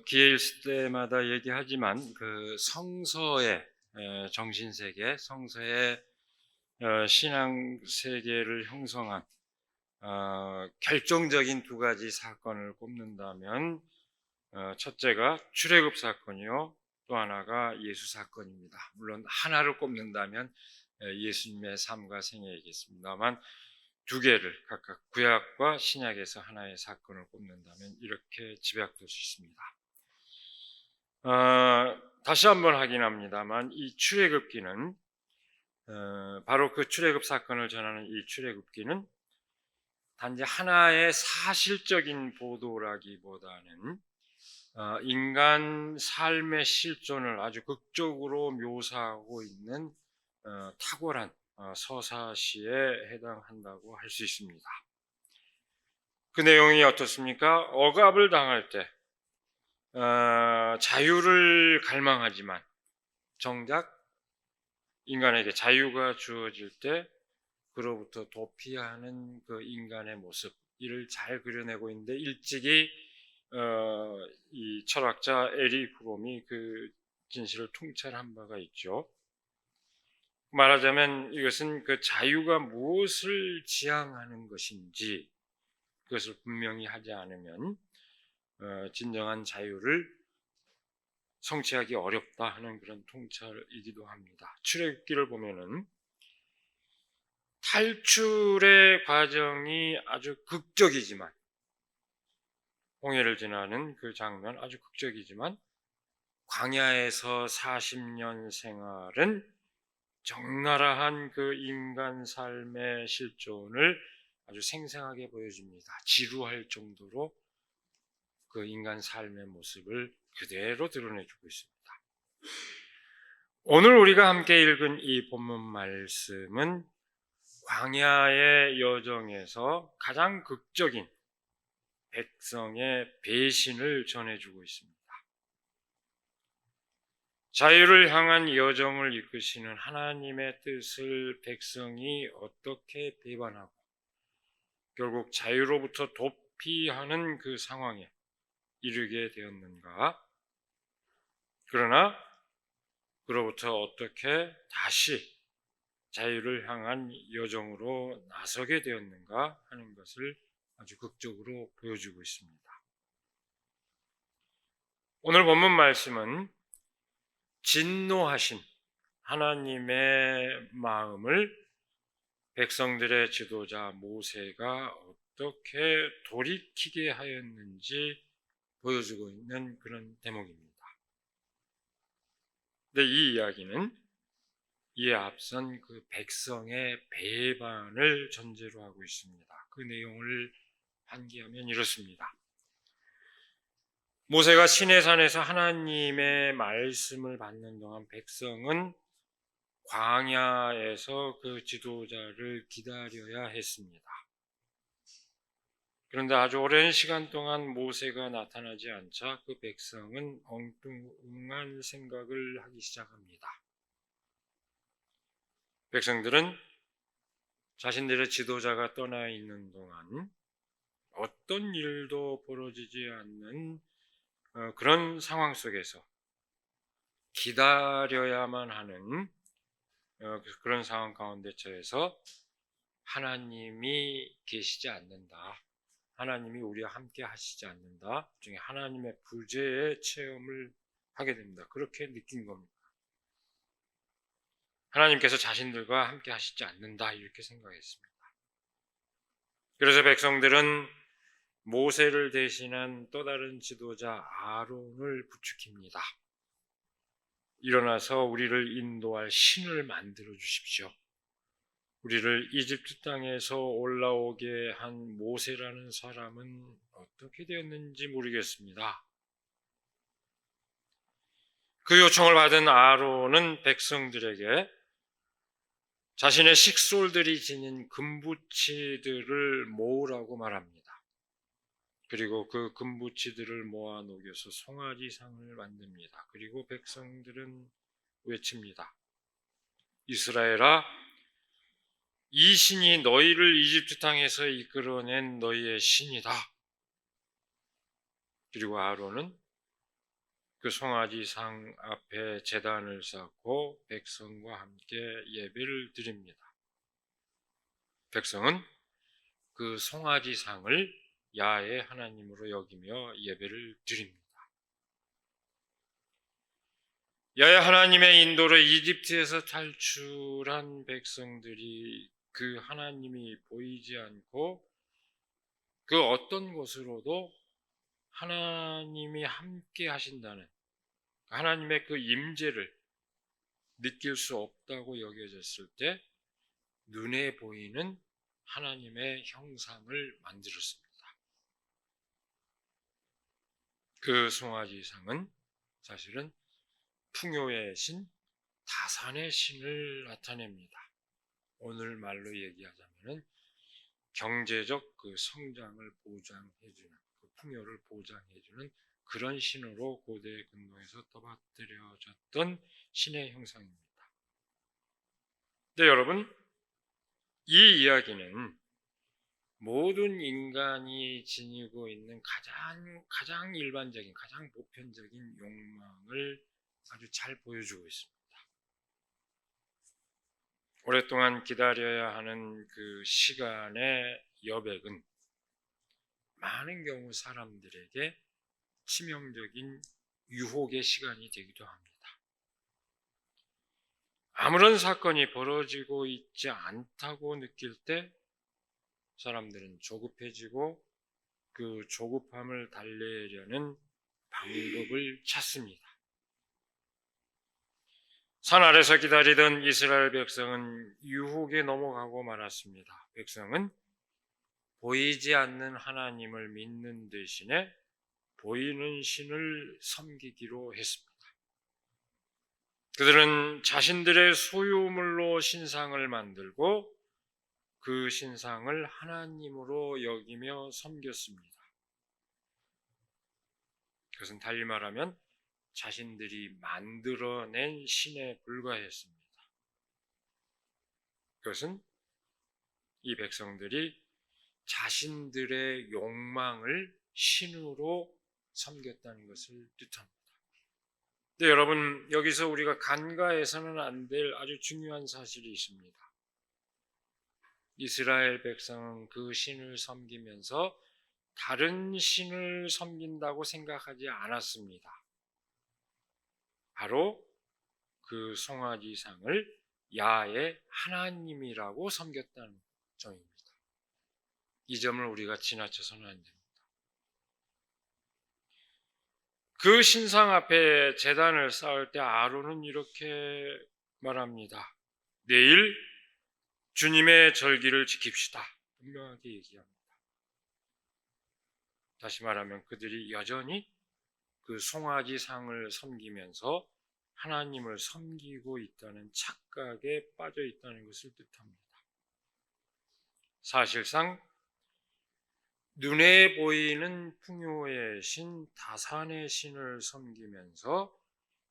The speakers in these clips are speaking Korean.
기회 있을 때마다 얘기하지만 그 성서의 정신세계, 성서의 신앙 세계를 형성한 결정적인 두 가지 사건을 꼽는다면 첫째가 출애굽 사건이요, 또 하나가 예수 사건입니다. 물론 하나를 꼽는다면 예수님의 삶과 생애이겠습니다만 두 개를 각각 구약과 신약에서 하나의 사건을 꼽는다면 이렇게 집약될 수 있습니다. 다시 한번 확인합니다만 이 출애굽기는 바로 그 출애굽 사건을 전하는 이 출애굽기는 단지 하나의 사실적인 보도라기보다는 인간 삶의 실존을 아주 극적으로 묘사하고 있는 탁월한 서사시에 해당한다고 할 수 있습니다. 그 내용이 어떻습니까? 억압을 당할 때 자유를 갈망하지만 정작 인간에게 자유가 주어질 때 그로부터 도피하는 그 인간의 모습, 이를 잘 그려내고 있는데 일찍이 이 철학자 에리 프롬이 그 진실을 통찰한 바가 있죠. 말하자면 이것은 그 자유가 무엇을 지향하는 것인지 그것을 분명히 하지 않으면 진정한 자유를 성취하기 어렵다 하는 그런 통찰이기도 합니다. 출애굽기를 보면은 탈출의 과정이 아주 극적이지만, 홍해를 지나는 그 장면 아주 극적이지만 광야에서 40년 생활은 적나라한 그 인간 삶의 실존을 아주 생생하게 보여줍니다. 지루할 정도로 그 인간 삶의 모습을 그대로 드러내주고 있습니다. 오늘 우리가 함께 읽은 이 본문 말씀은 광야의 여정에서 가장 극적인 백성의 배신을 전해주고 있습니다. 자유를 향한 여정을 이끄시는 하나님의 뜻을 백성이 어떻게 배반하고 결국 자유로부터 도피하는 그 상황에 이르게 되었는가? 그러나 그로부터 어떻게 다시 자유를 향한 여정으로 나서게 되었는가 하는 것을 아주 극적으로 보여주고 있습니다. 오늘 본문 말씀은 진노하신 하나님의 마음을 백성들의 지도자 모세가 어떻게 돌이키게 하였는지 보여주고 있는 그런 대목입니다. 근데 이 이야기는 이에 앞선 그 백성의 배반을 전제로 하고 있습니다. 그 내용을 환기하면 이렇습니다. 모세가 시내산에서 하나님의 말씀을 받는 동안 백성은 광야에서 그 지도자를 기다려야 했습니다. 그런데 아주 오랜 시간 동안 모세가 나타나지 않자 그 백성은 엉뚱한 생각을 하기 시작합니다. 백성들은 자신들의 지도자가 떠나 있는 동안 어떤 일도 벌어지지 않는 그런 상황 속에서 기다려야만 하는 그런 상황 가운데 처해서 하나님이 계시지 않는다, 하나님이 우리와 함께 하시지 않는다, 중에 하나님의 부재의 체험을 하게 됩니다. 그렇게 느낀 겁니다. 하나님께서 자신들과 함께 하시지 않는다, 이렇게 생각했습니다. 그래서 백성들은 모세를 대신한 또 다른 지도자 아론을 부추깁니다. 일어나서 우리를 인도할 신을 만들어 주십시오. 우리를 이집트 땅에서 올라오게 한 모세라는 사람은 어떻게 되었는지 모르겠습니다. 그 요청을 받은 아론은 백성들에게 자신의 식솔들이 지닌 금부치들을 모으라고 말합니다. 그리고 그 금부치들을 모아 녹여서 송아지상을 만듭니다. 그리고 백성들은 외칩니다. 이스라엘아, 이 신이 너희를 이집트 땅에서 이끌어낸 너희의 신이다. 그리고 아론은 그 송아지상 앞에 제단을 쌓고 백성과 함께 예배를 드립니다. 백성은 그 송아지상을 야훼 하나님으로 여기며 예배를 드립니다. 야훼 하나님의 인도로 이집트에서 탈출한 백성들이 그 하나님이 보이지 않고 그 어떤 곳으로도 하나님이 함께 하신다는 하나님의 그 임재를 느낄 수 없다고 여겨졌을 때 눈에 보이는 하나님의 형상을 만들었습니다. 그 송아지상은 사실은 풍요의 신, 다산의 신을 나타냅니다. 오늘 말로 얘기하자면 경제적 그 성장을 보장해주는, 그 풍요를 보장해주는 그런 신으로 고대 근동에서 떠받들여졌던 신의 형상입니다. 근데 여러분, 이 이야기는 모든 인간이 지니고 있는 가장 일반적인, 가장 보편적인 욕망을 아주 잘 보여주고 있습니다. 오랫동안 기다려야 하는 그 시간의 여백은 많은 경우 사람들에게 치명적인 유혹의 시간이 되기도 합니다. 아무런 사건이 벌어지고 있지 않다고 느낄 때 사람들은 조급해지고 그 조급함을 달래려는 방법을 찾습니다. 산 아래서 기다리던 이스라엘 백성은 유혹에 넘어가고 말았습니다. 백성은 보이지 않는 하나님을 믿는 대신에 보이는 신을 섬기기로 했습니다. 그들은 자신들의 소유물로 신상을 만들고 그 신상을 하나님으로 여기며 섬겼습니다. 그것은 달리 말하면 자신들이 만들어낸 신에 불과했습니다. 그것은 이 백성들이 자신들의 욕망을 신으로 섬겼다는 것을 뜻합니다. 근데 여러분, 여기서 우리가 간과해서는 안 될 아주 중요한 사실이 있습니다. 이스라엘 백성은 그 신을 섬기면서 다른 신을 섬긴다고 생각하지 않았습니다. 바로 그 송아지상을 야훼 하나님이라고 섬겼다는 점입니다. 이 점을 우리가 지나쳐서는 안 됩니다. 그 신상 앞에 제단을 쌓을 때 아론은 이렇게 말합니다. 내일 주님의 절기를 지킵시다. 분명하게 얘기합니다. 다시 말하면 그들이 여전히 그 송아지상을 섬기면서 하나님을 섬기고 있다는 착각에 빠져 있다는 것을 뜻합니다. 사실상 눈에 보이는 풍요의 신, 다산의 신을 섬기면서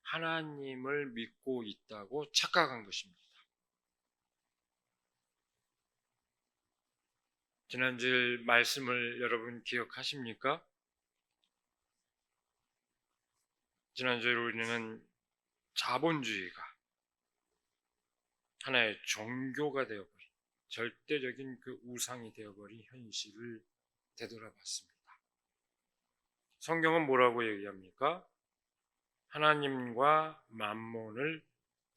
하나님을 믿고 있다고 착각한 것입니다. 지난주 말씀을 여러분 기억하십니까? 지난주에 우리는 자본주의가 하나의 종교가 되어버린, 절대적인 그 우상이 되어버린 현실을 되돌아봤습니다. 성경은 뭐라고 얘기합니까? 하나님과 만몬을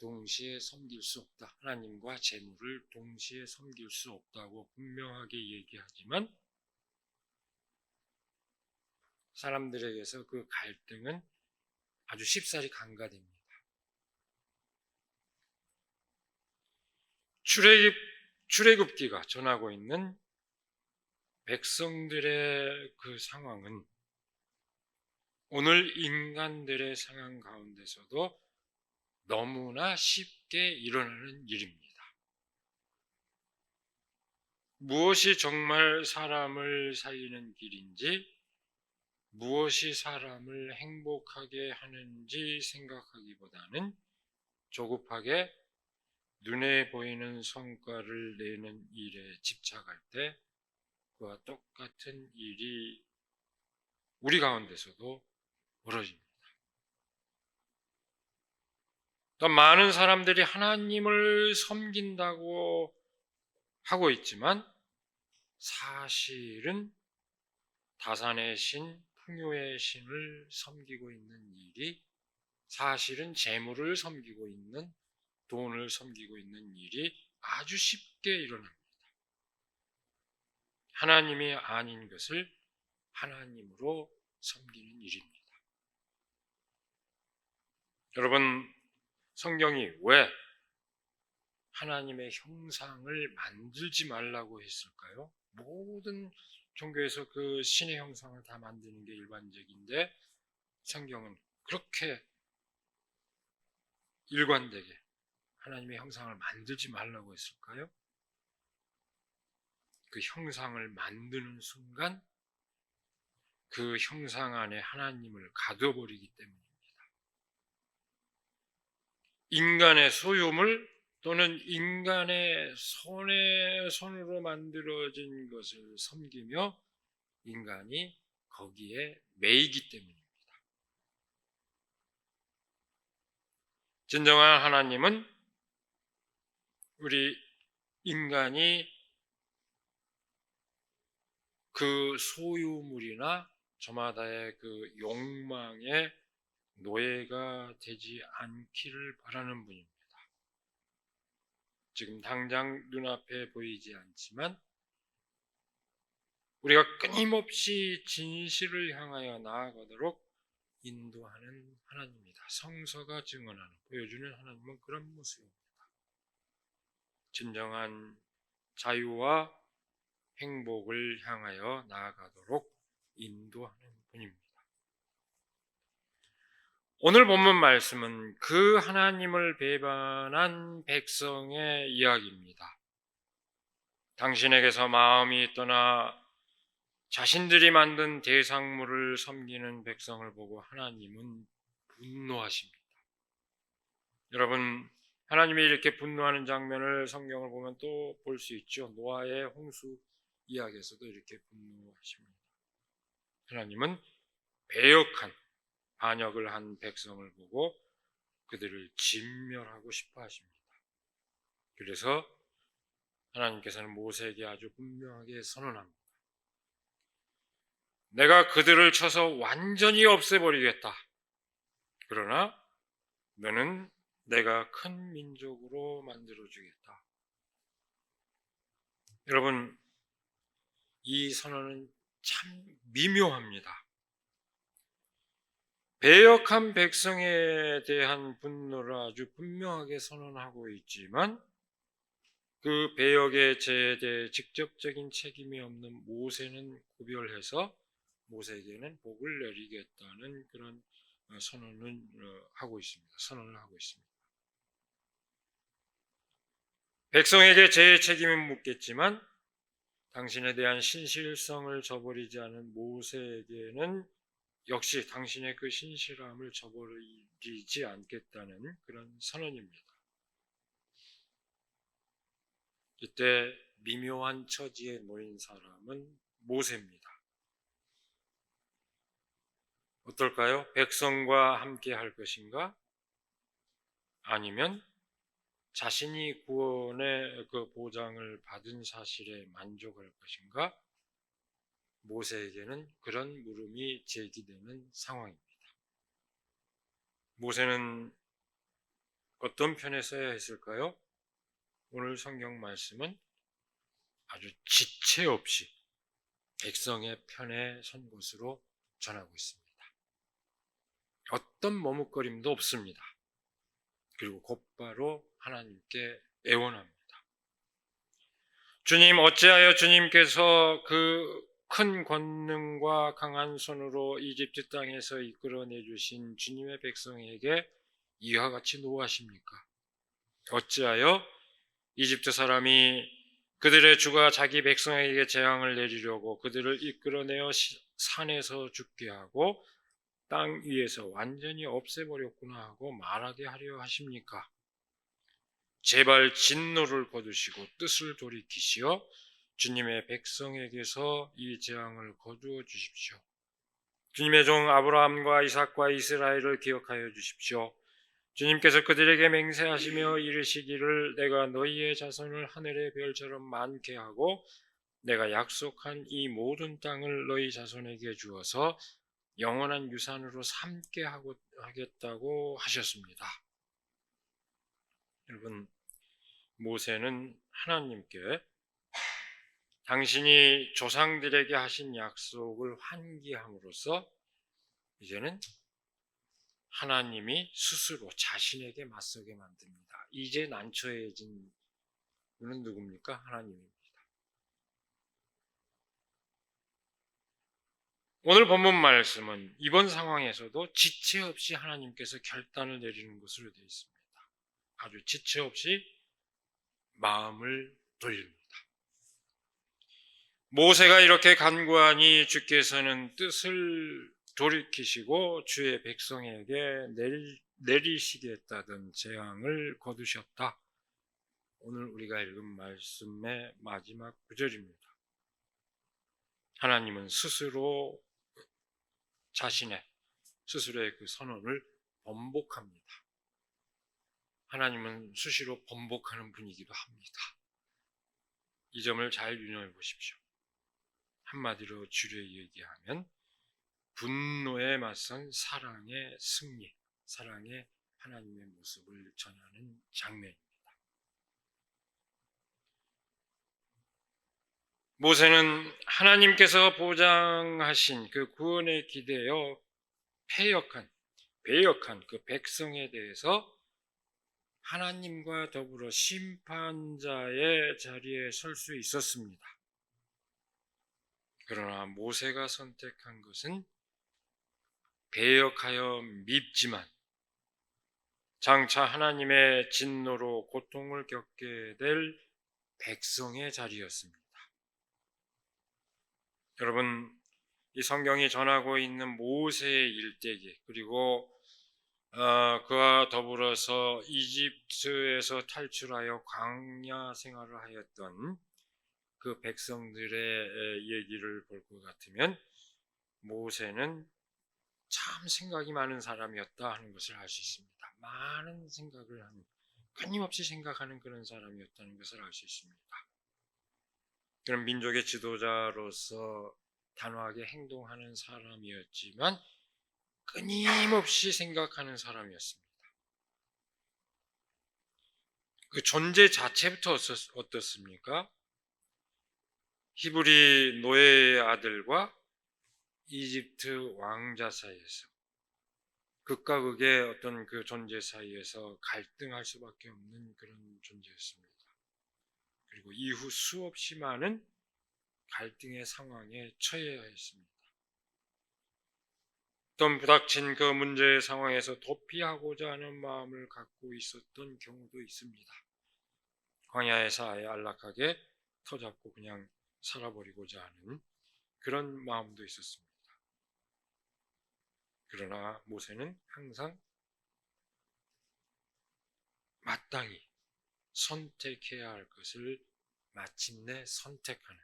동시에 섬길 수 없다. 하나님과 재물을 동시에 섬길 수 없다고 분명하게 얘기하지만 사람들에게서 그 갈등은 아주 쉽사리 간과됩니다. 출애굽기가 전하고 있는 백성들의 그 상황은 오늘 인간들의 상황 가운데서도 너무나 쉽게 일어나는 일입니다. 무엇이 정말 사람을 살리는 길인지, 무엇이 사람을 행복하게 하는지 생각하기보다는 조급하게 눈에 보이는 성과를 내는 일에 집착할 때 그와 똑같은 일이 우리 가운데서도 벌어집니다. 또 많은 사람들이 하나님을 섬긴다고 하고 있지만 사실은 다산의 신, 풍요의 신을 섬기고 있는 일이, 사실은 재물을 섬기고 있는, 돈을 섬기고 있는 일이 아주 쉽게 일어납니다. 하나님이 아닌 것을 하나님으로 섬기는 일입니다. 여러분, 성경이 왜 하나님의 형상을 만들지 말라고 했을까요? 모든 종교에서 그 신의 형상을 다 만드는 게 일반적인데 성경은 그렇게 일관되게 하나님의 형상을 만들지 말라고 했을까요? 그 형상을 만드는 순간 그 형상 안에 하나님을 가둬버리기 때문입니다. 인간의 소유물 또는 인간의 손으로 만들어진 것을 섬기며 인간이 거기에 매이기 때문입니다. 진정한 하나님은 우리 인간이 그 소유물이나 저마다의 그 욕망의 노예가 되지 않기를 바라는 분입니다. 지금 당장 눈앞에 보이지 않지만 우리가 끊임없이 진실을 향하여 나아가도록 인도하는 하나님입니다. 성서가 증언하는, 보여주는 하나님은 그런 모습입니다. 진정한 자유와 행복을 향하여 나아가도록 인도하는 분입니다. 오늘 본문 말씀은 그 하나님을 배반한 백성의 이야기입니다. 당신에게서 마음이 떠나 자신들이 만든 대상물을 섬기는 백성을 보고 하나님은 분노하십니다. 여러분, 하나님이 이렇게 분노하는 장면을 성경을 보면 또 볼 수 있죠. 노아의 홍수 이야기에서도 이렇게 분노하십니다. 하나님은 배역한, 반역을 한 백성을 보고 그들을 진멸하고 싶어 하십니다. 그래서 하나님께서는 모세에게 아주 분명하게 선언합니다. 내가 그들을 쳐서 완전히 없애버리겠다. 그러나 너는 내가 큰 민족으로 만들어주겠다. 여러분, 이 선언은 참 미묘합니다. 배역한 백성에 대한 분노를 아주 분명하게 선언하고 있지만 그 배역의 죄에 대해 직접적인 책임이 없는 모세는 구별해서 모세에게는 복을 내리겠다는 그런 선언을 하고 있습니다. 백성에게 죄의 책임은 묻겠지만 당신에 대한 신실성을 저버리지 않은 모세에게는 역시 당신의 그 신실함을 저버리지 않겠다는 그런 선언입니다. 이때 미묘한 처지에 놓인 사람은 모세입니다. 어떨까요? 백성과 함께 할 것인가? 아니면 자신이 구원의 그 보장을 받은 사실에 만족할 것인가? 모세에게는 그런 물음이 제기되는 상황입니다. 모세는 어떤 편에 서야 했을까요? 오늘 성경 말씀은 아주 지체 없이 백성의 편에 선 것으로 전하고 있습니다. 어떤 머뭇거림도 없습니다. 그리고 곧바로 하나님께 애원합니다. 주님, 어찌하여 주님께서 그 큰 권능과 강한 손으로 이집트 땅에서 이끌어내 주신 주님의 백성에게 이와 같이 노하십니까? 어찌하여 이집트 사람이 그들의 주가 자기 백성에게 재앙을 내리려고 그들을 이끌어내어 산에서 죽게 하고 땅 위에서 완전히 없애버렸구나 하고 말하게 하려 하십니까? 제발 진노를 거두시고 뜻을 돌이키시어 주님의 백성에게서 이 재앙을 거두어 주십시오. 주님의 종 아브라함과 이삭과 이스라엘을 기억하여 주십시오. 주님께서 그들에게 맹세하시며 이르시기를 내가 너희의 자손을 하늘의 별처럼 많게 하고 내가 약속한 이 모든 땅을 너희 자손에게 주어서 영원한 유산으로 삼게 하겠다고 하셨습니다. 여러분, 모세는 하나님께 당신이 조상들에게 하신 약속을 환기함으로써 이제는 하나님이 스스로 자신에게 맞서게 만듭니다. 이제 난처해진 분은 누굽니까? 하나님입니다. 오늘 본문 말씀은 이번 상황에서도 지체 없이 하나님께서 결단을 내리는 것으로 되어 있습니다. 아주 지체 없이 마음을 돌립니다. 모세가 이렇게 간구하니 주께서는 뜻을 돌이키시고 주의 백성에게 내리시겠다던 재앙을 거두셨다. 오늘 우리가 읽은 말씀의 마지막 구절입니다. 하나님은 스스로의 그 선언을 번복합니다. 하나님은 수시로 번복하는 분이기도 합니다. 이 점을 잘 유념해 보십시오. 한마디로 줄여 얘기하면 분노에 맞선 사랑의 승리, 사랑의 하나님의 모습을 전하는 장면입니다. 모세는 하나님께서 보장하신 그 구원에 기대어 배역한 그 백성에 대해서 하나님과 더불어 심판자의 자리에 설 수 있었습니다. 그러나 모세가 선택한 것은 배역하여 밉지만 장차 하나님의 진노로 고통을 겪게 될 백성의 자리였습니다. 여러분, 이 성경이 전하고 있는 모세의 일대기, 그리고 그와 더불어서 이집트에서 탈출하여 광야 생활을 하였던 그 백성들의 얘기를 볼 것 같으면 모세는 참 생각이 많은 사람이었다 하는 것을 알 수 있습니다. 많은 생각을 하는, 끊임없이 생각하는 그런 사람이었다는 것을 알 수 있습니다. 그런 민족의 지도자로서 단호하게 행동하는 사람이었지만 끊임없이 생각하는 사람이었습니다. 그 존재 자체부터 어떻습니까? 히브리 노예의 아들과 이집트 왕자 사이에서, 극과 극의 어떤 그 존재 사이에서 갈등할 수밖에 없는 그런 존재였습니다. 그리고 이후 수없이 많은 갈등의 상황에 처해야 했습니다. 어떤 부닥친 그 문제의 상황에서 도피하고자 하는 마음을 갖고 있었던 경우도 있습니다. 광야에서 아예 안락하게 터잡고 그냥 살아버리고자 하는 그런 마음도 있었습니다. 그러나 모세는 항상 마땅히 선택해야 할 것을 마침내 선택하는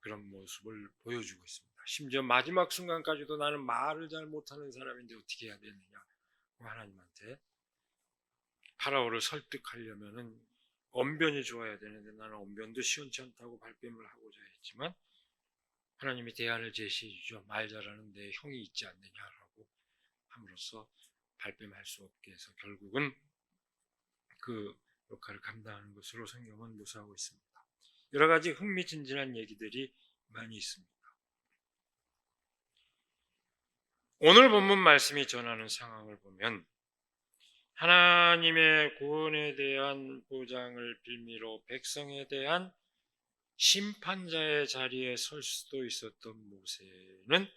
그런 모습을 보여주고 있습니다. 심지어 마지막 순간까지도 나는 말을 잘 못하는 사람인데 어떻게 해야 되느냐, 하나님한테 파라오를 설득하려면은 언변이 좋아야 되는데 나는 언변도 시원치 않다고 발뺌을 하고자 했지만 하나님이 대안을 제시해 주죠. 말 잘하는 내 형이 있지 않느냐라고 함으로써 발뺌할 수 없게 해서 결국은 그 역할을 감당하는 것으로 성경은 묘사하고 있습니다. 여러 가지 흥미진진한 얘기들이 많이 있습니다. 오늘 본문 말씀이 전하는 상황을 보면 하나님의 구원에 대한 보장을 빌미로 백성에 대한 심판자의 자리에 설 수도 있었던 모세는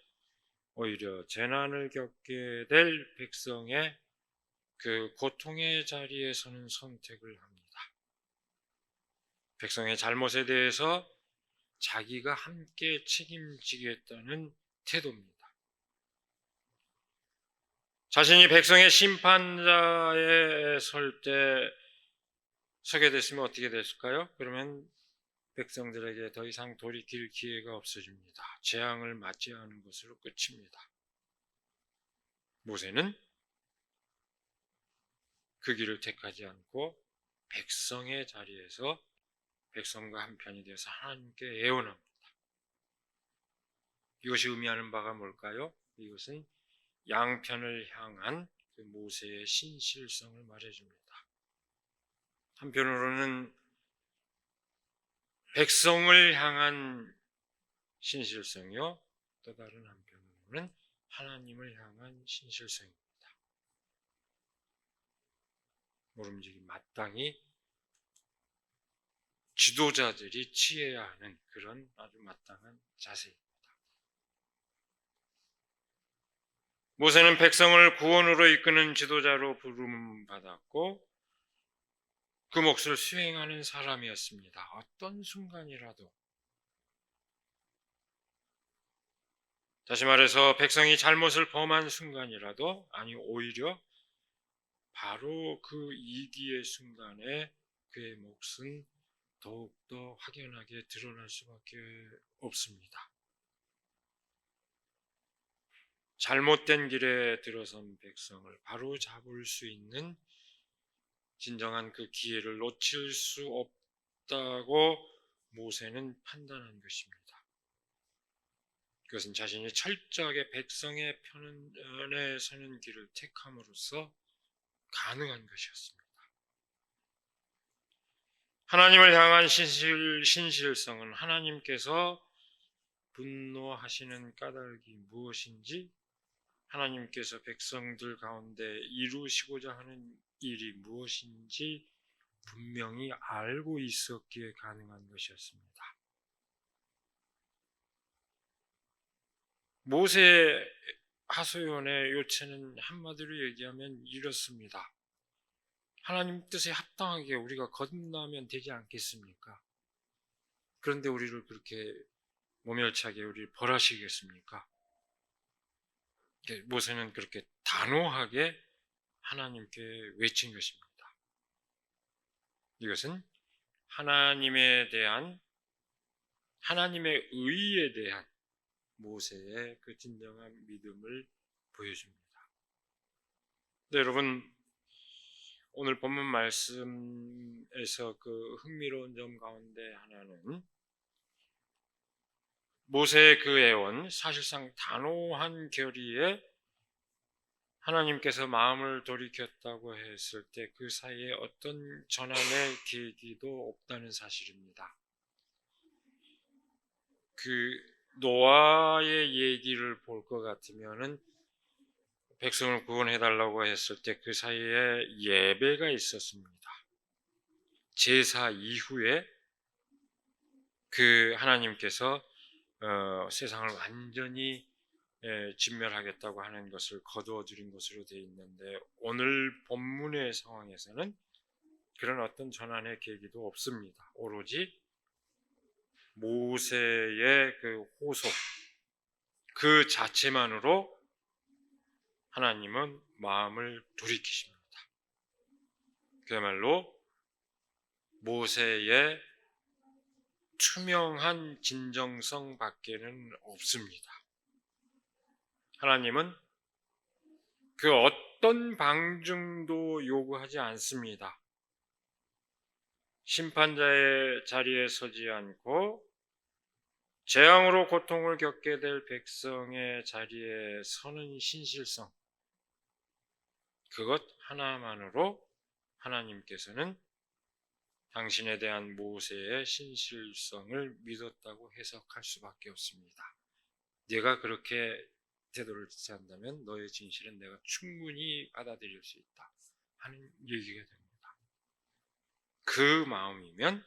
오히려 재난을 겪게 될 백성의 그 고통의 자리에서는 선택을 합니다. 백성의 잘못에 대해서 자기가 함께 책임지겠다는 태도입니다. 자신이 백성의 심판자에 서게 됐으면 어떻게 됐을까요? 그러면 백성들에게 더 이상 돌이킬 기회가 없어집니다. 재앙을 맞이해야 하는 것으로 끝입니다. 모세는 그 길을 택하지 않고 백성의 자리에서 백성과 한편이 되어서 하나님께 애원합니다. 이것이 의미하는 바가 뭘까요? 이것은 양편을 향한 그 모세의 신실성을 말해줍니다. 한편으로는 백성을 향한 신실성이요, 또 다른 한편으로는 하나님을 향한 신실성입니다. 모름지기 마땅히 지도자들이 취해야 하는 그런 아주 마땅한 자세입니다. 모세는 백성을 구원으로 이끄는 지도자로 부름받았고 그 몫을 수행하는 사람이었습니다. 어떤 순간이라도, 다시 말해서 백성이 잘못을 범한 순간이라도, 아니 오히려 바로 그 위기의 순간에 그의 몫은 더욱더 확연하게 드러날 수밖에 없습니다. 잘못된 길에 들어선 백성을 바로 잡을 수 있는 진정한 그 기회를 놓칠 수 없다고 모세는 판단한 것입니다. 그것은 자신이 철저하게 백성의 편에 서는 길을 택함으로써 가능한 것이었습니다. 하나님을 향한 신실성은 하나님께서 분노하시는 까닭이 무엇인지, 하나님께서 백성들 가운데 이루시고자 하는 일이 무엇인지 분명히 알고 있었기에 가능한 것이었습니다. 모세 하소연의 요체는 한마디로 얘기하면 이렇습니다. 하나님 뜻에 합당하게 우리가 거듭나면 되지 않겠습니까? 그런데 우리를 그렇게 모멸차게 우리를 벌하시겠습니까? 모세는 그렇게 단호하게 하나님께 외친 것입니다. 이것은 하나님에 대한, 하나님의 의에 대한 모세의 그 진정한 믿음을 보여줍니다. 네, 여러분, 오늘 본문 말씀에서 그 흥미로운 점 가운데 하나는 모세의 그 애원, 사실상 단호한 결의에 하나님께서 마음을 돌이켰다고 했을 때 그 사이에 어떤 전환의 계기도 없다는 사실입니다. 그 노아의 얘기를 볼 것 같으면은 백성을 구원해달라고 했을 때 그 사이에 예배가 있었습니다. 제사 이후에 그 하나님께서 세상을 완전히 진멸하겠다고 하는 것을 거두어들인 것으로 되어 있는데, 오늘 본문의 상황에서는 그런 어떤 전환의 계기도 없습니다. 오로지 모세의 그 호소 그 자체만으로 하나님은 마음을 돌이키십니다. 그야말로 모세의 투명한 진정성 밖에는 없습니다. 하나님은 그 어떤 방증도 요구하지 않습니다. 심판자의 자리에 서지 않고 재앙으로 고통을 겪게 될 백성의 자리에 서는 신실성, 그것 하나만으로 하나님께서는 당신에 대한 모세의 신실성을 믿었다고 해석할 수밖에 없습니다. 네가 그렇게 태도를 취한다면 너의 진실은 내가 충분히 받아들일 수 있다 하는 얘기가 됩니다. 그 마음이면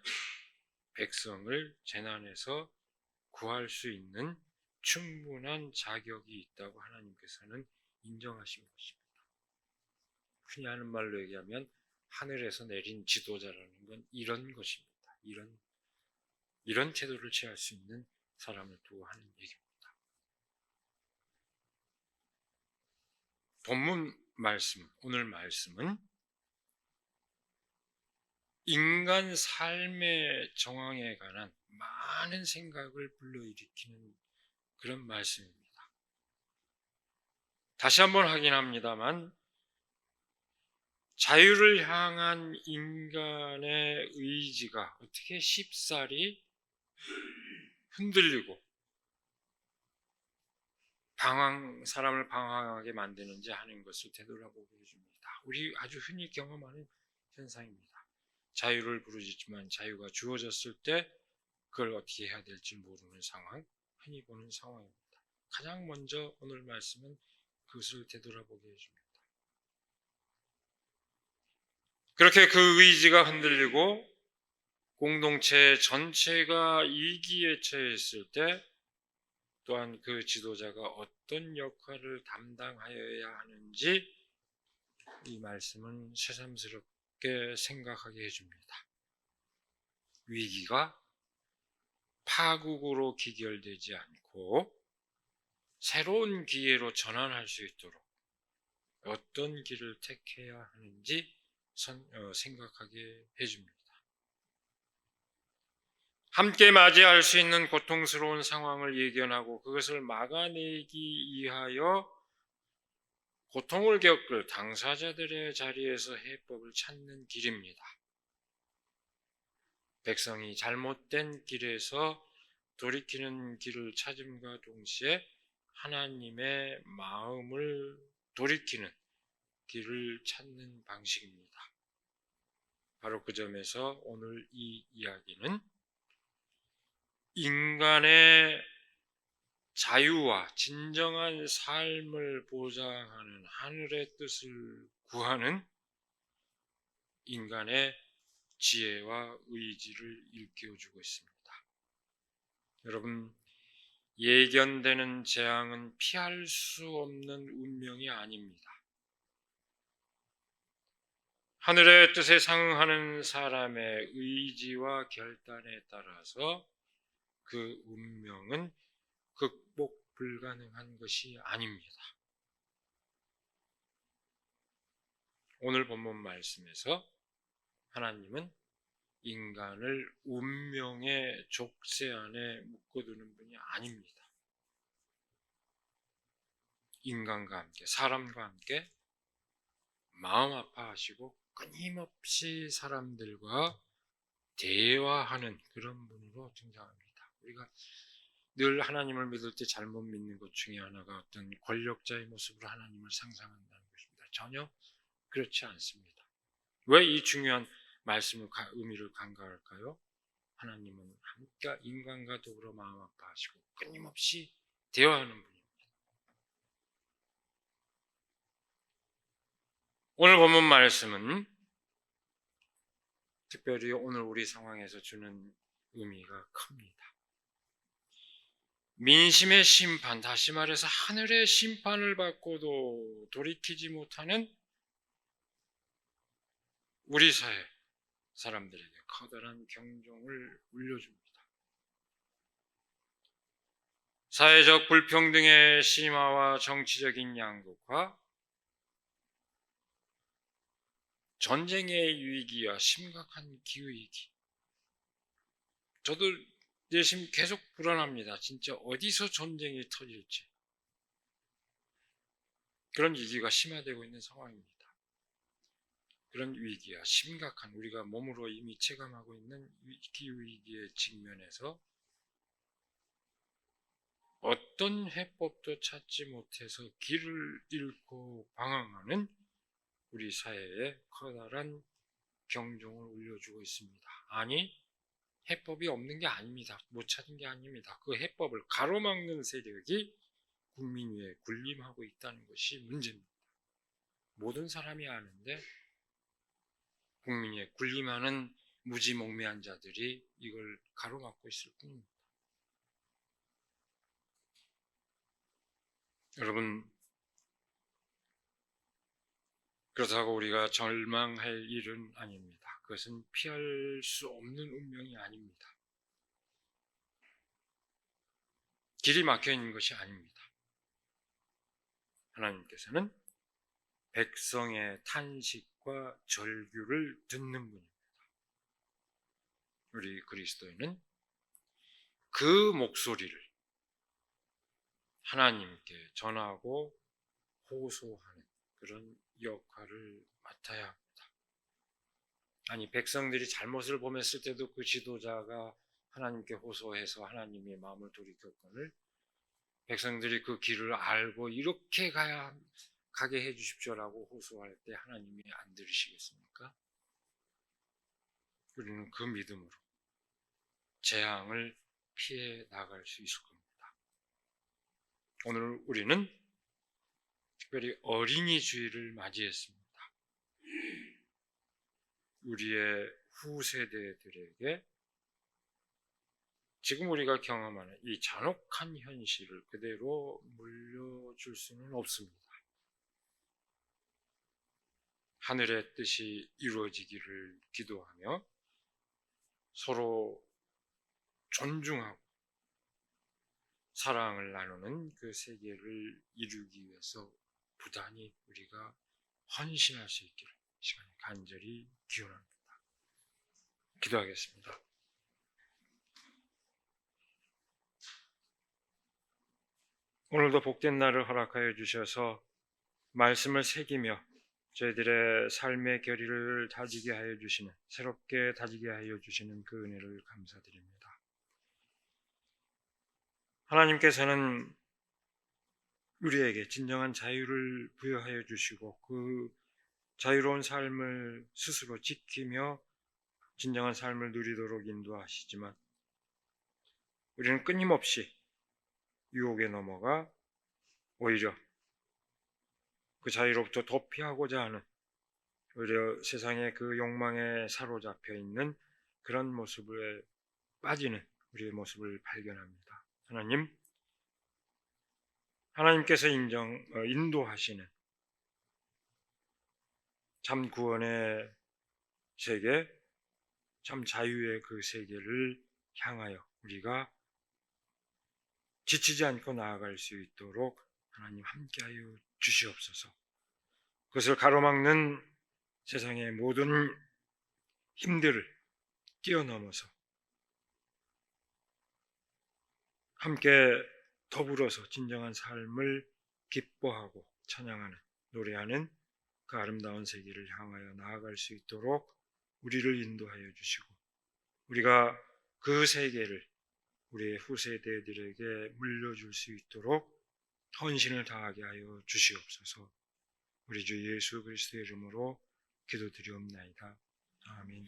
백성을 재난에서 구할 수 있는 충분한 자격이 있다고 하나님께서는 인정하신 것입니다. 흔히 하는 말로 얘기하면 하늘에서 내린 지도자라는 건 이런 것입니다. 이런 태도를 취할 수 있는 사람을 두고 하는 얘기입니다. 본문 말씀, 오늘 말씀은 인간 삶의 정황에 관한 많은 생각을 불러일으키는 그런 말씀입니다. 다시 한번 확인합니다만 자유를 향한 인간의 의지가 어떻게 쉽사리 흔들리고 사람을 방황하게 만드는지 하는 것을 되돌아보게 해줍니다. 우리 아주 흔히 경험하는 현상입니다. 자유를 부르짖지만 자유가 주어졌을 때 그걸 어떻게 해야 될지 모르는 상황, 흔히 보는 상황입니다. 가장 먼저 오늘 말씀은 그것을 되돌아보게 해줍니다. 그렇게 그 의지가 흔들리고 공동체 전체가 위기에 처했을 때 또한 그 지도자가 어떤 역할을 담당하여야 하는지 이 말씀은 새삼스럽게 생각하게 해줍니다. 위기가 파국으로 기결되지 않고 새로운 기회로 전환할 수 있도록 어떤 길을 택해야 하는지 생각하게 해줍니다. 함께 맞이할 수 있는 고통스러운 상황을 예견하고 그것을 막아내기 위하여 고통을 겪을 당사자들의 자리에서 해법을 찾는 길입니다. 백성이 잘못된 길에서 돌이키는 길을 찾음과 동시에 하나님의 마음을 돌이키는 길을 찾는 방식입니다. 바로 그 점에서 오늘 이 이야기는 인간의 자유와 진정한 삶을 보장하는 하늘의 뜻을 구하는 인간의 지혜와 의지를 일깨워주고 있습니다. 여러분, 예견되는 재앙은 피할 수 없는 운명이 아닙니다. 하늘의 뜻에 상응하는 사람의 의지와 결단에 따라서 그 운명은 극복 불가능한 것이 아닙니다. 오늘 본문 말씀에서 하나님은 인간을 운명의 족쇄 안에 묶어두는 분이 아닙니다. 인간과 함께, 사람과 함께 마음 아파하시고 끊임없이 사람들과 대화하는 그런 분으로 등장합니다. 우리가 늘 하나님을 믿을 때 잘못 믿는 것 중에 하나가 어떤 권력자의 모습으로 하나님을 상상한다는 것입니다. 전혀 그렇지 않습니다. 왜 이 중요한 말씀의 의미를 간과할까요? 하나님은 함께 인간과 더불어 마음 아파하시고 끊임없이 대화하는 분입니다. 오늘 본문 말씀은 특별히 오늘 우리 상황에서 주는 의미가 큽니다. 민심의 심판, 다시 말해서 하늘의 심판을 받고도 돌이키지 못하는 우리 사회 사람들에게 커다란 경종을 울려줍니다. 사회적 불평등의 심화와 정치적인 양극화, 전쟁의 위기와 심각한 기후위기. 저도 내심 계속 불안합니다. 진짜 어디서 전쟁이 터질지. 그런 위기가 심화되고 있는 상황입니다. 그런 위기와 심각한 우리가 몸으로 이미 체감하고 있는 기후위기의 직면에서 어떤 해법도 찾지 못해서 길을 잃고 방황하는 우리 사회에 커다란 경종을 울려주고 있습니다. 아니, 해법이 없는 게 아닙니다. 못 찾은 게 아닙니다. 그 해법을 가로막는 세력이 국민 위에 군림하고 있다는 것이 문제입니다. 모든 사람이 아는데 국민 위에 군림하는 무지몽매한 자들이 이걸 가로막고 있을 뿐입니다. 여러분, 그렇다고 우리가 절망할 일은 아닙니다. 그것은 피할 수 없는 운명이 아닙니다. 길이 막혀 있는 것이 아닙니다. 하나님께서는 백성의 탄식과 절규를 듣는 분입니다. 우리 그리스도인은 그 목소리를 하나님께 전하고 호소하는 그런 역할을 맡아야 합니다. 아니, 백성들이 잘못을 범했을 때도 그 지도자가 하나님께 호소해서 하나님의 마음을 돌이켰거늘 백성들이 그 길을 알고 이렇게 가게 해 주십시오라고 호소할 때 하나님이 안 들으시겠습니까? 우리는 그 믿음으로 재앙을 피해 나갈 수 있을 겁니다. 오늘 우리는 특별히 어린이 주일을 맞이했습니다. 우리의 후세대들에게 지금 우리가 경험하는 이 잔혹한 현실을 그대로 물려줄 수는 없습니다. 하늘의 뜻이 이루어지기를 기도하며 서로 존중하고 사랑을 나누는 그 세계를 이루기 위해서 부단히 우리가 헌신할 수 있기를 시간에 간절히 기원합니다. 기도하겠습니다. 오늘도 복된 날을 허락하여 주셔서 말씀을 새기며 저희들의 삶의 결의를 다지게 하여 주시는, 새롭게 다지게 하여 주시는 그 은혜를 감사드립니다. 하나님께서는 우리에게 진정한 자유를 부여하여 주시고 그 자유로운 삶을 스스로 지키며 진정한 삶을 누리도록 인도하시지만 우리는 끊임없이 유혹에 넘어가 오히려 그 자유로부터 도피하고자 하는 오히려 세상의 그 욕망에 사로잡혀 있는 그런 모습에 빠지는 우리의 모습을 발견합니다. 하나님께서 인도하시는 참 구원의 세계, 참 자유의 그 세계를 향하여 우리가 지치지 않고 나아갈 수 있도록 하나님 함께하여 주시옵소서. 그것을 가로막는 세상의 모든 힘들을 뛰어넘어서 함께 더불어서 진정한 삶을 기뻐하고 찬양하는, 노래하는 그 아름다운 세계를 향하여 나아갈 수 있도록 우리를 인도하여 주시고 우리가 그 세계를 우리의 후세대들에게 물려줄 수 있도록 헌신을 다하게 하여 주시옵소서. 우리 주 예수 그리스도의 이름으로 기도드리옵나이다. 아멘.